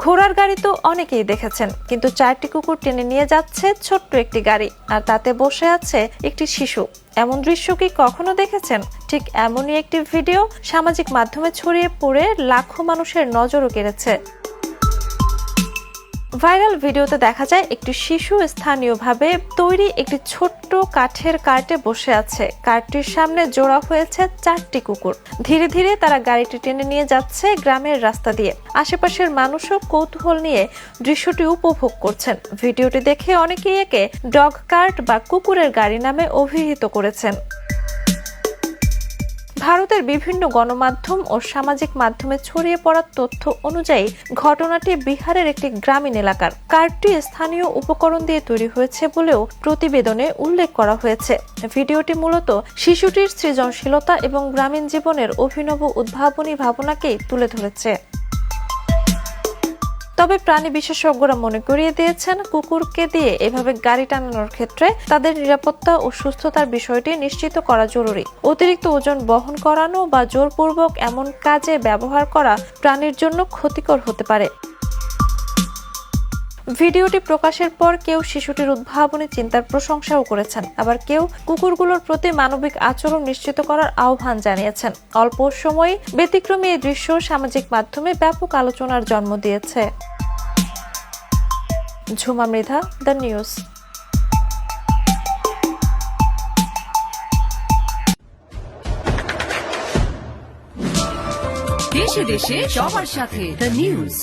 ঘোড়ার গাড়ি তো অনেকেই দেখেছেন, কিন্তু 4টি কুকুর টেনে নিয়ে যাচ্ছে ছোট্ট একটি গাড়ি, আর তাতে বসে আছে একটি শিশু। এমন দৃশ্য কি কখনো দেখেছেন? ঠিক এমনই একটি ভিডিও সামাজিক মাধ্যমে ছড়িয়ে পড়ে লাখো মানুষের নজরও কেড়েছে। ভাইরাল ভিডিওতে দেখা যায় একটি শিশু স্থানীয়ভাবে তৈরি একটি ছোট্ট কাঠের কার্টে বসে আছে। কার্টটির সামনে জোড়া হয়েছে 4টি কুকুর। ধীরে ধীরে তারা গাড়িটি টেনে নিয়ে যাচ্ছে গ্রামের রাস্তা দিয়ে। আশেপাশের মানুষও কৌতূহল নিয়ে দৃশ্যটি উপভোগ করছেন। ভিডিওটি দেখে অনেকেই একে ডগ কার্ট বা কুকুরের গাড়ি নামে অভিহিত করেছেন। ভারতের বিভিন্ন গণমাধ্যম ও সামাজিক মাধ্যমে ছড়িয়ে পড়া তথ্য অনুযায়ী ঘটনাটি বিহারের একটি গ্রামীণ এলাকার। কার্টটি স্থানীয় উপকরণ দিয়ে তৈরি হয়েছে বলেও প্রতিবেদনে উল্লেখ করা হয়েছে। ভিডিওটি মূলত শিশুটির সৃজনশীলতা এবং গ্রামীণ জীবনের অভিনব উদ্ভাবনী ভাবনাকেই তুলে ধরেছে। তবে প্রাণী বিশেষজ্ঞরা মনে করিয়ে দিয়েছেন, কুকুরকে দিয়ে এভাবে গাড়ি টানানোর ক্ষেত্রে তাদের নিরাপত্তা ও সুস্থতার বিষয়টি নিশ্চিত করা জরুরি। অতিরিক্ত ওজন বহন করানো বা জোরপূর্বক এমন কাজে ব্যবহার করা প্রাণীর জন্য ক্ষতিকর হতে পারে। ভিডিওটি প্রকাশের পর কেউ শিশুটির উদ্ভাবনী চিন্তার প্রশংসাও করেছেন, আবার কেউ কুকুরগুলোর প্রতি মানবিক আচরণ নিশ্চিত করার আহ্বান জানিয়েছেন। অল্প সময়ে ব্যতিক্রমী এই দৃশ্য সামাজিক মাধ্যমে ব্যাপক আলোচনার জন্ম দিয়েছে। Jhuma Mridha, the news. দেশে দেশে সবার সাথে দ্য নিউজ।